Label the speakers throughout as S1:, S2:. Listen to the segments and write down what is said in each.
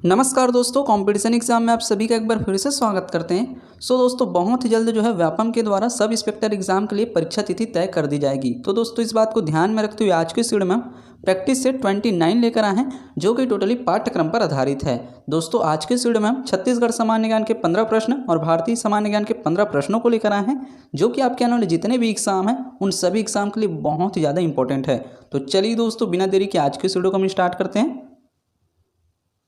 S1: नमस्कार दोस्तों, competition exam में आप सभी का एक बार फिर से स्वागत करते हैं। दोस्तों बहुत ही जल्द जो है व्यापम के द्वारा सब इंस्पेक्टर एग्जाम के लिए परीक्षा तिथि तय कर दी जाएगी। तो दोस्तों इस बात को ध्यान में रखते हुए आज के इस वीडियो में हम प्रैक्टिस सेट 29 लेकर आए हैं, जो कि टोटली पाठ्यक्रम पर आधारित है। दोस्तों आज के इस वीडियो में हम छत्तीसगढ़ सामान्य ज्ञान के 15 प्रश्न और भारतीय सामान्य ज्ञान के 15 प्रश्नों को लेकर आए हैं, जो कि आपके आने वाले जितने भी एग्जाम हैं उन सभी एग्जाम के लिए बहुत ही ज़्यादा इंपॉर्टेंट है। तो चलिए दोस्तों बिना देरी के आज के इस वीडियो को हम स्टार्ट करते हैं।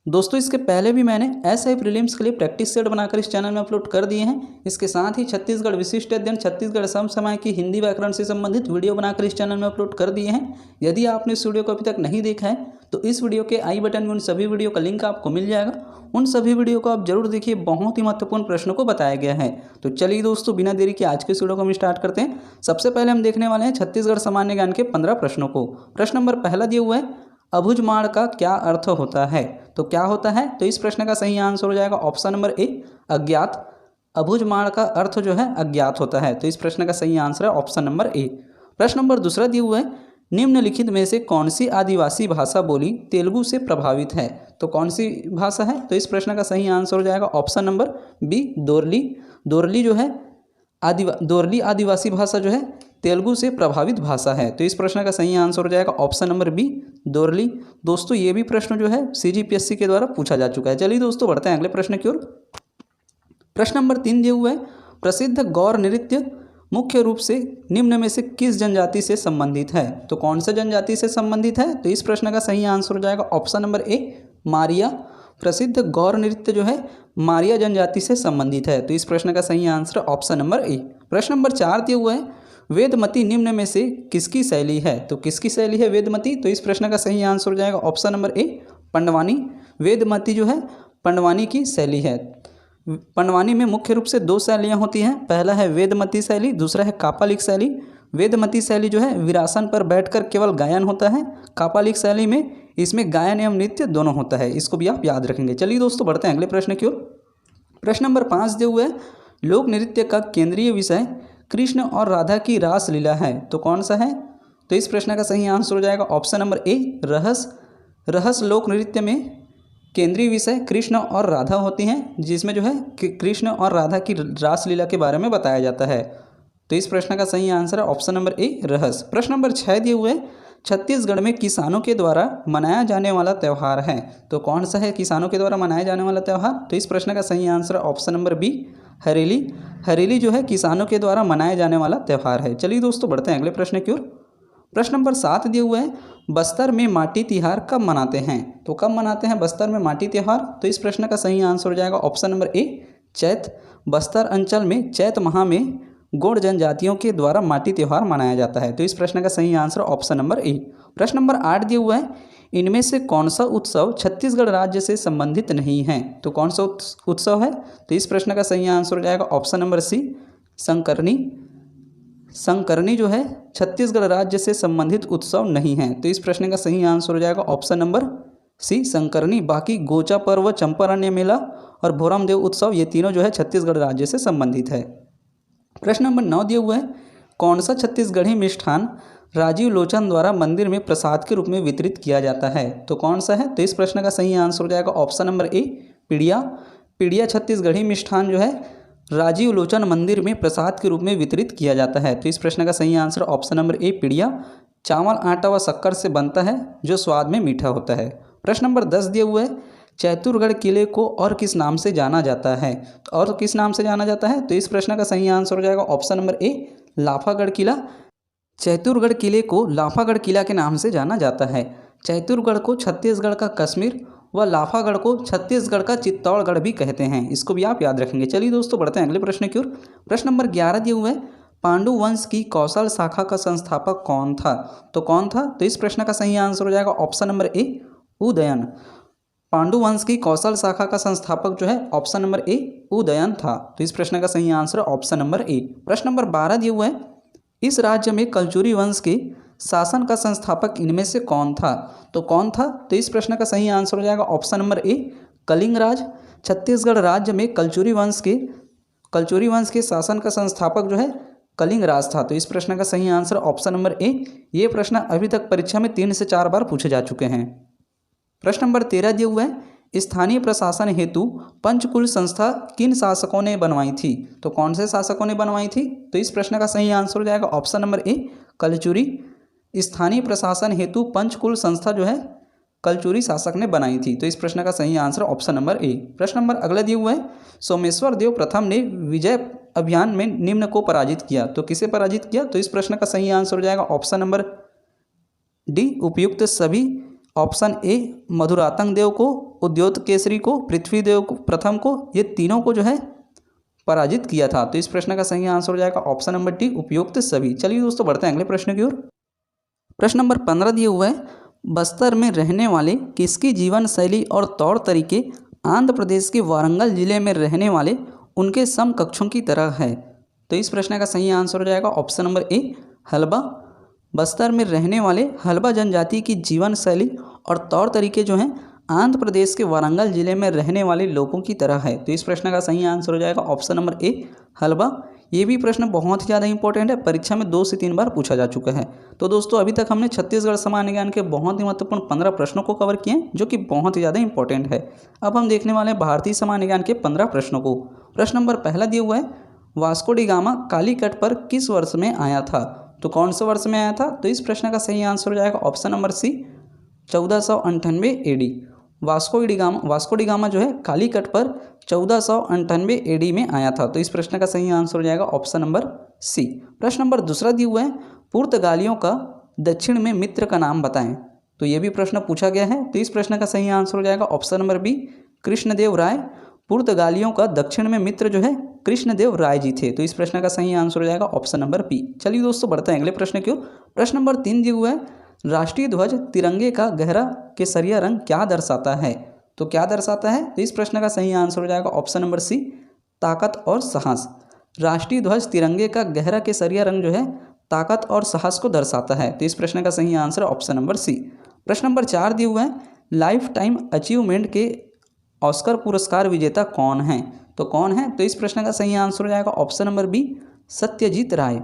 S1: दोस्तों इसके पहले भी मैंने एसआई प्रीलिम्स के लिए प्रैक्टिस सेट बनाकर इस चैनल में अपलोड कर दिए हैं। इसके साथ ही छत्तीसगढ़ विशिष्ट अध्ययन छत्तीसगढ़ समसामयिक की हिंदी व्याकरण से संबंधित वीडियो बनाकर इस चैनल में अपलोड कर दिए हैं। यदि आपने इस वीडियो को अभी तक नहीं देखा है तो इस वीडियो के आई बटन में उन सभी वीडियो का लिंक आपको मिल जाएगा। उन सभी वीडियो को आप जरूर देखिए, बहुत ही महत्वपूर्ण प्रश्नों को बताया गया है। तो चलिए दोस्तों बिना देरी के आज के इस वीडियो को हम स्टार्ट करते हैं। सबसे पहले हम देखने वाले हैं छत्तीसगढ़ सामान्य ज्ञान के 15 प्रश्नों को। प्रश्न नंबर पहला दिया हुआ है, अभुजमाण का क्या अर्थ होता है? तो क्या होता है? तो इस प्रश्न का सही आंसर हो जाएगा ऑप्शन नंबर ए, अज्ञात। अभुजमाण का अर्थ जो है अज्ञात होता है, तो इस प्रश्न का सही आंसर है ऑप्शन नंबर ए। प्रश्न नंबर दूसरा दिया हुआ है, निम्नलिखित में से कौन सी आदिवासी भाषा बोली तेलुगु से प्रभावित है? तो कौन सी भाषा है? तो इस प्रश्न का सही आंसर हो जाएगा ऑप्शन नंबर बी, दोरली। दोरली जो है दोरली आदिवासी भाषा जो है तेलुगु से प्रभावित भाषा है, तो इस प्रश्न का सही आंसर हो जाएगा ऑप्शन नंबर बी, दोरली। दोस्तों ये भी प्रश्न जो है सीजीपीएससी के द्वारा पूछा जा चुका है। चलिए दोस्तों बढ़ते हैं अगले प्रश्न की ओर। प्रश्न नंबर 3 दिया हुआ है, प्रसिद्ध गौर नृत्य मुख्य रूप से निम्न में से किस जनजाति से संबंधित है? तो कौन सा जनजाति से संबंधित है? तो इस प्रश्न का सही आंसर हो जाएगा ऑप्शन नंबर ए, मारिया। प्रसिद्ध गौर नृत्य जो है मारिया जनजाति से संबंधित है, तो इस प्रश्न का सही आंसर ऑप्शन नंबर ए। प्रश्न नंबर 4 दिया हुआ है, वेदमती निम्न में से किसकी शैली है? तो किसकी शैली है वेदमती? तो इस प्रश्न का सही आंसर हो जाएगा option number A, Pandavani. Vedmati जो है पंडवानी की शैली है। पंडवानी में मुख्य रूप से 2 शैलियाँ होती हैं, पहला है वेदमती शैली, दूसरा है कापालिक शैली। वेदमती शैली जो है वीरासन पर बैठकर केवल गायन होता है। कापालिक शैली में इसमें गायन एवं नृत्य दोनों होता है, इसको भी आप याद रखेंगे। चलिए दोस्तों बढ़ते हैं अगले प्रश्न की ओर। प्रश्न नंबर 5 दिए हुए है, लोक नृत्य का केंद्रीय विषय कृष्ण और राधा की रासलीला है, तो कौन सा है? तो इस प्रश्न का सही आंसर हो जाएगा ऑप्शन नंबर ए, रहस। रहस लोक नृत्य में केंद्रीय विषय कृष्ण और राधा होती हैं, जिसमें जो है कृष्ण और राधा की रासलीला के बारे में बताया जाता है, तो इस प्रश्न का सही आंसर है ऑप्शन नंबर ए, रहस। प्रश्न नंबर 6 दिए हुए, छत्तीसगढ़ में किसानों के द्वारा मनाया जाने वाला त्यौहार है, तो कौन सा है किसानों के द्वारा मनाया जाने वाला त्यौहार? तो इस प्रश्न का सही answer option number B, Hareli. Hareli जो है किसानों के द्वारा मनाया जाने वाला त्यौहार है। चलिए दोस्तों बढ़ते हैं अगले प्रश्न की ओर। प्रश्न नंबर 7 दिए हुए हैं, बस्तर में माटी तिहार कब मनाते हैं? तो कब मनाते हैं बस्तर में माटी त्यौहार? तो इस प्रश्न का सही आंसर हो जाएगा ऑप्शन नंबर ए, चैत। बस्तर अंचल में चैत माह में गौड़ जनजातियों के द्वारा माटी त्यौहार मनाया जाता है, तो इस प्रश्न का सही आंसर ऑप्शन नंबर ए। प्रश्न नंबर 8 दिया हुआ है, इनमें से कौन सा उत्सव छत्तीसगढ़ राज्य से संबंधित नहीं है? तो कौन सा उत्सव है? तो इस प्रश्न का सही आंसर हो जाएगा ऑप्शन नंबर सी, संकरनी। संकरनी जो है छत्तीसगढ़ राज्य से संबंधित उत्सव नहीं है, तो इस प्रश्न का सही आंसर हो जाएगा ऑप्शन नंबर सी, संकरनी। बाकी गोचा पर्व, चंपारण्य मेला और भोरमदेव उत्सव ये तीनों जो है छत्तीसगढ़ राज्य से संबंधित है। प्रश्न नंबर 9 दिया हुआ है, कौन सा छत्तीसगढ़ी मिष्ठान राजीव लोचन द्वारा मंदिर में प्रसाद के रूप में वितरित किया जाता है? तो कौन सा है? तो इस प्रश्न का सही आंसर हो जाएगा ऑप्शन नंबर ए, पीड़िया। पीड़िया छत्तीसगढ़ी मिष्ठान जो है राजीव लोचन मंदिर में प्रसाद के रूप में वितरित किया जाता है, तो इस प्रश्न का सही आंसर ऑप्शन नंबर ए, पीड़िया। चावल, आटा व शक्कर से बनता है, जो स्वाद में मीठा होता है। प्रश्न नंबर 10 दिया हुआ है, चैतुरगढ़ किले को और किस नाम से जाना जाता है? और किस नाम से जाना जाता है? तो इस प्रश्न का सही आंसर हो जाएगा ऑप्शन नंबर ए, लाफागढ़ किला। चैतुरगढ़ किले को लाफागढ़ किला के नाम से जाना जाता है। चैतुरगढ़ को छत्तीसगढ़ का कश्मीर व लाफागढ़ को छत्तीसगढ़ का चित्तौड़गढ़ भी कहते हैं, इसको भी आप याद रखेंगे। चलिए दोस्तों बढ़ते हैं अगले प्रश्न की ओर। प्रश्न नंबर 11 दिए हुए है, पांडु वंश की कौशल शाखा का संस्थापक कौन था? तो कौन था? तो इस प्रश्न का सही आंसर हो जाएगा ऑप्शन नंबर ए, उदयन। पांडु वंश की कौशल शाखा का संस्थापक जो है ऑप्शन नंबर ए, उदयन था, तो इस प्रश्न का सही आंसर ऑप्शन नंबर ए। प्रश्न नंबर 12 दिए हुए है, इस राज्य में कलचुरी वंश के शासन का संस्थापक इनमें से कौन था? तो कौन था? तो इस प्रश्न का सही आंसर हो जाएगा ऑप्शन नंबर ए, कलिंगराज। छत्तीसगढ़ राज्य में कलचुरी वंश के शासन का संस्थापक जो है कलिंगराज था, तो इस प्रश्न का सही आंसर ऑप्शन नंबर ए। ये प्रश्न अभी तक परीक्षा में 3 से 4 बार पूछे जा चुके हैं। प्रश्न नंबर 13 दिया हुआ है, स्थानीय प्रशासन हेतु पंचकुल संस्था किन शासकों ने बनवाई थी? तो कौन से शासकों ने बनवाई थी? तो इस प्रश्न का सही आंसर हो जाएगा ऑप्शन नंबर ए, कलचुरी। स्थानीय प्रशासन हेतु पंचकुल संस्था जो है कलचुरी शासक ने बनाई थी। तो इस प्रश्न का सही आंसर ऑप्शन नंबर ए। प्रश्न नंबर अगला दिया हुआ है, सोमेश्वर देव प्रथम ने विजय अभियान में निम्न को पराजित किया। तो किसे पराजित किया? तो इस प्रश्न का सही आंसर हो जाएगा ऑप्शन नंबर डी, उपयुक्त सभी। ऑप्शन ए, मधुरातंग देव को, उद्योत केसरी को, पृथ्वीदेव को प्रथम को, ये तीनों को जो है पराजित किया था। तो इस प्रश्न का सही आंसर हो जाएगा ऑप्शन नंबर डी, उपयुक्त सभी। चलिए दोस्तों बढ़ते हैं अगले प्रश्न की ओर। प्रश्न नंबर 15 दिया हुआ है, बस्तर में रहने वाले किसकी जीवन शैली और तौर तरीके आंध्र प्रदेश के वारंगल जिले में रहने वाले उनके समकक्षों की तरह है? तो इस प्रश्न का सही आंसर हो जाएगा ऑप्शन नंबर ए, हल्बा। बस्तर में रहने वाले हल्बा जनजाति की जीवन शैली और तौर तरीके जो हैं आंध्र प्रदेश के वारंगल जिले में रहने वाले लोगों की तरह है। तो इस प्रश्न का सही आंसर हो जाएगा ऑप्शन नंबर ए, हल्बा। ये भी प्रश्न बहुत ही ज़्यादा इंपॉर्टेंट है, परीक्षा में 2 से 3 बार पूछा जा चुका है। तो दोस्तों अभी तक हमने छत्तीसगढ़ सामान्य ज्ञान के बहुत ही महत्वपूर्ण 15 प्रश्नों को कवर किए हैं, जो कि बहुत ही ज़्यादा इंपॉर्टेंट है। अब हम देखने वाले हैं भारतीय सामान्य ज्ञान के 15 प्रश्नों को। प्रश्न नंबर पहला दिया हुआ है, वास्को डी गामा कालीकट पर किस वर्ष में आया था? तो कौन से वर्ष में आया था? तो इस प्रश्न का सही आंसर हो जाएगा option number C, 1498 AD। Vasco da Gama जो है कालीकट पर 1498 AD में आया था। तो इस प्रश्न का सही आंसर हो जाएगा ऑप्शन नंबर सी। प्रश्न नंबर दूसरा दिया हुआ है, पुर्तगालियों का दक्षिण में मित्र का नाम बताएं। तो ये भी प्रश्न पूछा गया है। तो इस प्रश्न का सही आंसर हो जाएगा ऑप्शन नंबर बी, कृष्णदेव राय। पुर्तगालियों का दक्षिण में मित्र जो है कृष्णदेव राय जी थे। तो इस प्रश्न का सही आंसर हो जाएगा ऑप्शन नंबर बी। चलिए दोस्तों बढ़ते हैं अगले प्रश्न की ओर। प्रश्न नंबर 3 दिया हुआ है, राष्ट्रीय ध्वज तिरंगे का गहरा केसरिया रंग क्या दर्शाता है? तो क्या दर्शाता है? तो इस प्रश्न का सही आंसर हो जाएगा ऑप्शन नंबर सी, ताकत और साहस। राष्ट्रीय ध्वज तिरंगे का गहरा केसरिया रंग जो है ताकत और साहस को दर्शाता है। तो इस प्रश्न का सही आंसर ऑप्शन नंबर सी। प्रश्न नंबर 4 दिया हुआ है, लाइफ टाइम अचीवमेंट के ऑस्कर पुरस्कार विजेता कौन हैं? तो कौन है? तो इस प्रश्न का सही आंसर हो जाएगा ऑप्शन नंबर बी, सत्यजीत राय।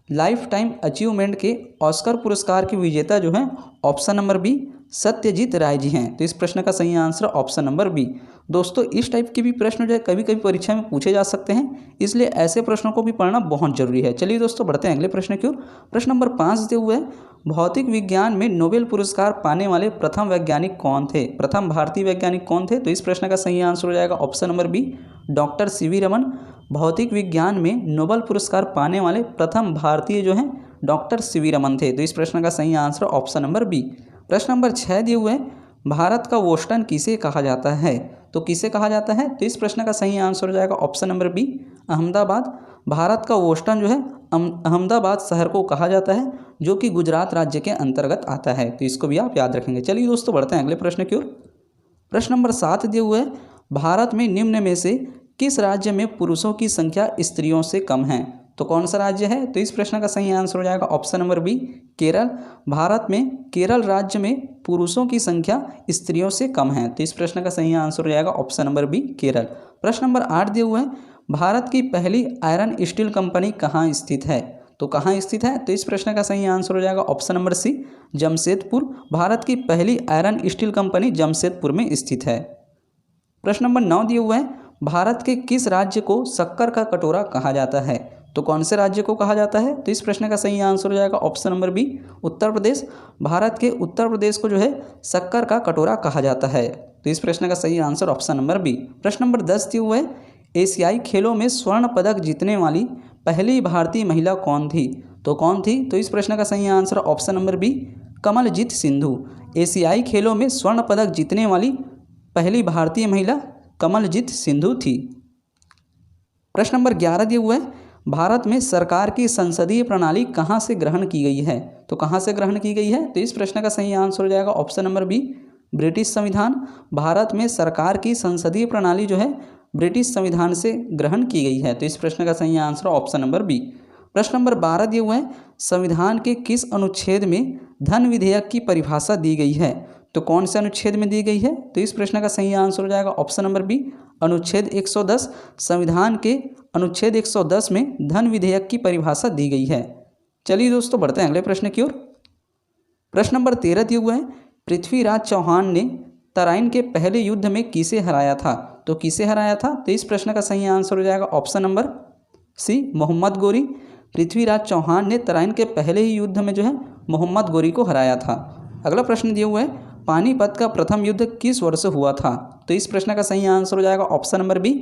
S1: लाइफ टाइम अचीवमेंट के ऑस्कर पुरस्कार के विजेता जो हैं option number B, Satyajit Rai ji हैं। तो इस प्रश्न का सही आंसर ऑप्शन नंबर बी। दोस्तों इस टाइप के भी प्रश्न जो है कभी कभी परीक्षा में पूछे जा सकते हैं, इसलिए ऐसे प्रश्नों को भी पढ़ना बहुत जरूरी है। चलिए दोस्तों बढ़ते हैं अगले प्रश्न की ओर। प्रश्न नंबर 5 दिए हुए है, भौतिक विज्ञान में नोबेल पुरस्कार पाने वाले प्रथम वैज्ञानिक कौन थे? प्रथम भारतीय वैज्ञानिक कौन थे? तो इस प्रश्न का सही आंसर हो जाएगा option number B, doctor CV Raman. भौतिक विज्ञान में नोबेल पुरस्कार पाने वाले प्रथम भारतीय जो हैं डॉक्टर सीवी रमन थे। तो इस प्रश्न का सही आंसर ऑप्शन नंबर बी। प्रश्न नंबर 6 दिए हुए हैं, भारत का बोस्टन किसे कहा जाता है? तो किसे कहा जाता है? तो इस प्रश्न का सही आंसर हो जाएगा option number B, Ahmedabad. Bharat का बोस्टन जो है अहमदाबाद शहर को कहा जाता है, जो कि गुजरात राज्य के अंतर्गत आता है। तो इसको भी आप याद रखेंगे। चलिए दोस्तों बढ़ते हैं अगले प्रश्न की ओर। प्रश्न नंबर 7 दिए हुए है, भारत में निम्न में से किस राज्य में पुरुषों की संख्या स्त्रियों से कम है? तो कौन सा राज्य है? तो इस प्रश्न का सही आंसर हो जाएगा option number B, Kerala. Bharat में केरल राज्य में पुरुषों की संख्या स्त्रियों से कम है। तो इस प्रश्न का सही आंसर हो जाएगा ऑप्शन नंबर बी, केरल। प्रश्न नंबर 8 दिए हुए हैं, भारत की पहली आयरन स्टील कंपनी कहाँ स्थित है? तो कहाँ स्थित है? तो इस प्रश्न का सही आंसर हो जाएगा option number C, Jamshedpur. Bharat की पहली आयरन स्टील कंपनी जमशेदपुर में स्थित है। प्रश्न नंबर 9 दिए हुए हैं, भारत के किस राज्य को शक्कर का कटोरा कहा जाता है? तो कौन से राज्य को कहा जाता है? तो इस प्रश्न का सही आंसर हो जाएगा option number B, Uttar Pradesh. Bharat के उत्तर प्रदेश को जो है शक्कर का कटोरा कहा जाता है। तो इस प्रश्न का सही आंसर ऑप्शन नंबर बी। प्रश्न नंबर 10 दिए हुए हैं, एशियाई खेलों में स्वर्ण पदक जीतने वाली पहली भारतीय महिला कौन थी? तो कौन थी? तो इस प्रश्न का सही answer option number B, Kamaljeet Sindhu. एशियाई खेलों में स्वर्ण पदक जीतने वाली पहली भारतीय महिला कमलजीत सिंधु थी। प्रश्न नंबर 11 दिए हुए हैं, भारत में सरकार की संसदीय प्रणाली कहाँ से ग्रहण की गई है? तो कहाँ से ग्रहण की गई है? तो इस प्रश्न का सही आंसर हो जाएगा ऑप्शन नंबर बी, ब्रिटिश संविधान। भारत में सरकार की संसदीय प्रणाली जो है ब्रिटिश संविधान से ग्रहण की गई है। तो इस प्रश्न का सही आंसर ऑप्शन नंबर बी। प्रश्न नंबर 12 दिए हुए हैं, संविधान के किस अनुच्छेद में धन विधेयक की परिभाषा दी गई है? तो कौन से अनुच्छेद में दी गई है? तो इस प्रश्न का सही आंसर हो जाएगा ऑप्शन नंबर बी, अनुच्छेद 110। संविधान के अनुच्छेद 110 में धन विधेयक की परिभाषा दी गई है। चलिए दोस्तों बढ़ते हैं अगले प्रश्न की ओर। प्रश्न नंबर 13 दिए हुए हैं, पृथ्वीराज चौहान ने तराइन के पहले युद्ध में किसे हराया था? तो किसे हराया था? तो इस प्रश्न का सही आंसर हो जाएगा ऑप्शन नंबर सी, मोहम्मद गोरी। पृथ्वीराज चौहान ने तराइन के पहले ही युद्ध में जो है मोहम्मद गोरी को हराया था। अगला प्रश्न दिया हुआ है, पानीपत का प्रथम युद्ध किस वर्ष हुआ था? तो इस प्रश्न का सही आंसर हो जाएगा ऑप्शन नंबर बी,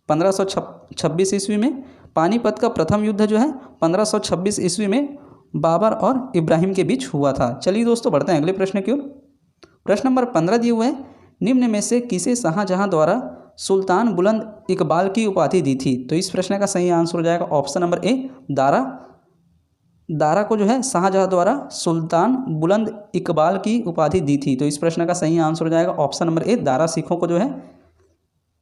S1: 1526 ईस्वी में। पानीपत का प्रथम युद्ध जो है 1526 ईस्वी में बाबर और इब्राहिम के बीच हुआ था। चलिए दोस्तों बढ़ते हैं अगले प्रश्न की ओर। प्रश्न नंबर 15 दिए हुए हैं, निम्न में से किसे शाहजहां द्वारा सुल्तान बुलंद इकबाल की उपाधि दी थी? तो इस प्रश्न का सही आंसर हो जाएगा ऑप्शन नंबर ए, दारा। दारा को जो है शाहजहां द्वारा सुल्तान बुलंद इकबाल की उपाधि दी थी। तो इस प्रश्न का सही आंसर हो जाएगा ऑप्शन नंबर ए, दारा सिखों को जो है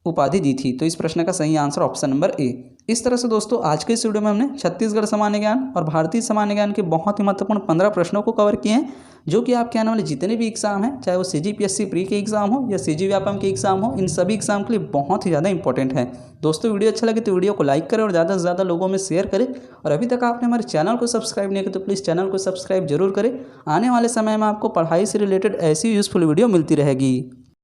S1: उपाधि दी थी। तो इस प्रश्न का सही आंसर ऑप्शन नंबर ए। इस तरह से दोस्तों आज के इस वीडियो में हमने छत्तीसगढ़ सामान्य ज्ञान और भारतीय सामान्य ज्ञान के बहुत ही महत्वपूर्ण 15 प्रश्नों को कवर किए हैं, जो कि आपके आने वाले जितने भी एग्जाम हैं, चाहे वो CGPSC प्री के एग्जाम हो या CG व्यापम के एग्जाम हो, इन सभी एग्जाम के लिए बहुत ही ज़्यादा इंपॉर्टेंट है। दोस्तों वीडियो अच्छा लगे तो वीडियो को लाइक करें और ज़्यादा से ज़्यादा लोगों में शेयर करें। और अभी तक आपने हमारे चैनल को सब्सक्राइब नहीं किया तो प्लीज़ चैनल को सब्सक्राइब जरूर करें। आने वाले समय में आपको पढ़ाई से रिलेटेड ऐसी यूज़फुल वीडियो मिलती रहेगी।